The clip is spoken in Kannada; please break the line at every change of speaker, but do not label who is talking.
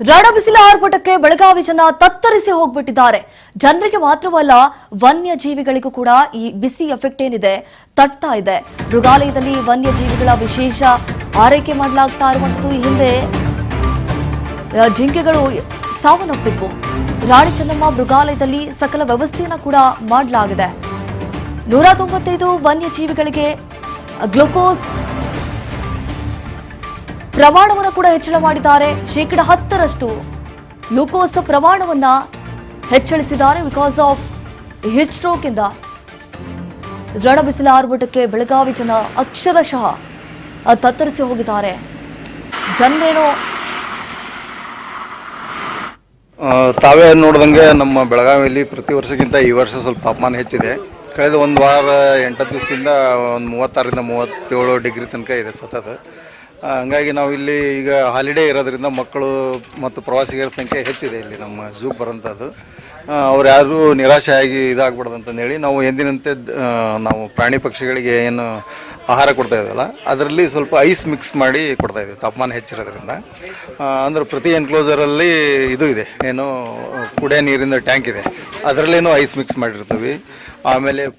ರಣ ಬಿಸಿಲ ಆರ್ಭಟಕ್ಕೆ ಬೆಳಗಾವಿ ಜನ ತತ್ತರಿಸಿ ಹೋಗ್ಬಿಟ್ಟಿದ್ದಾರೆ. ಜನರಿಗೆ ಮಾತ್ರವಲ್ಲ ವನ್ಯಜೀವಿಗಳಿಗೂ ಕೂಡ ಈ ಬಿಸಿ ಎಫೆಕ್ಟ್ ಏನಿದೆ ತಟ್ತಾ ಇದೆ. ಮೃಗಾಲಯದಲ್ಲಿ ವನ್ಯಜೀವಿಗಳ ವಿಶೇಷ ಆರೈಕೆ ಮಾಡಲಾಗ್ತಾ ಇರುವಂತದ್ದು. ಈ ಹಿಂದೆ ಜಿಂಕೆಗಳು ಸಾವನ್ನಪ್ಪಿದ್ವು. ರಾಣಿ ಚೆನ್ನಮ್ಮ ಮೃಗಾಲಯದಲ್ಲಿ ಸಕಲ ವ್ಯವಸ್ಥೆಯನ್ನು ಕೂಡ ಮಾಡಲಾಗಿದೆ. 195 ವನ್ಯಜೀವಿಗಳಿಗೆ ಗ್ಲೂಕೋಸ್ ಪ್ರಮಾಣವನ್ನು ಕೂಡ ಹೆಚ್ಚಳ ಮಾಡಿದ್ದಾರೆ. 10% ಗ್ಲೂಕೋಸ್ ಪ್ರಮಾಣವನ್ನ ಹೆಚ್ಚಳಿಸಿದ್ದಾರೆ. ಬಿಕಾಸ್ ಆಫ್ ಹಿಟ್ ಸ್ಟ್ರೋಕ್ ಇಂದ ರಣ ಬಿಸಿಲ ಆರ್ಭಟಕ್ಕೆ ಬೆಳಗಾವಿ ಜನ ಅಕ್ಷರಶಃ ತತ್ತರಿಸಿ ಹೋಗಿದ್ದಾರೆ. ಜನರೇನೋ
ತಾವೇ ನೋಡಿದಂಗೆ ನಮ್ಮ ಬೆಳಗಾವಿಯಲ್ಲಿ ಪ್ರತಿ ವರ್ಷಕ್ಕಿಂತ ಈ ವರ್ಷ ಸ್ವಲ್ಪ ತಾಪಮಾನ ಹೆಚ್ಚಿದೆ. ಕಳೆದ ಒಂದು ವಾರ 8 ದಿವಸದಿಂದ ಒಂದು 36ರಿಂದ 37 ಡಿಗ್ರಿ ತನಕ ಇದೆ ಸತತ. ಹಂಗಾಗಿ ನಾವು ಇಲ್ಲಿ ಈಗ ಹಾಲಿಡೇ ಇರೋದ್ರಿಂದ ಮಕ್ಕಳು ಮತ್ತು ಪ್ರವಾಸಿಗರ ಸಂಖ್ಯೆ ಹೆಚ್ಚಿದೆ ಇಲ್ಲಿ ನಮ್ಮ ಝೂಗೆ ಬರೋಂಥದ್ದು. ಅವ್ರು ಯಾರೂ ನಿರಾಶೆಯಾಗಿ ಇದಾಗ್ಬಿಡ್ದು ಅಂತಂದೇಳಿ ನಾವು ಎಂದಿನಂತೆ ನಾವು ಪ್ರಾಣಿ ಪಕ್ಷಿಗಳಿಗೆ ಏನು ಆಹಾರ ಕೊಡ್ತಾ ಇದ್ದಲ್ಲ ಅದರಲ್ಲಿ ಸ್ವಲ್ಪ ಐಸ್ ಮಿಕ್ಸ್ ಮಾಡಿ ಕೊಡ್ತಾಯಿದ್ದೀವಿ ತಾಪಮಾನ ಹೆಚ್ಚಿರೋದ್ರಿಂದ. ಅಂದ್ರೆ ಪ್ರತಿ ಎನ್ಕ್ಲೋಸರಲ್ಲಿ ಇದು ಇದೆ, ಏನು ಕುಡಿಯೋ ನೀರಿನ ಟ್ಯಾಂಕ್ ಇದೆ, ಅದರಲ್ಲೇನೂ ಐಸ್ ಮಿಕ್ಸ್ ಮಾಡಿರ್ತೀವಿ. ಆಮೇಲೆ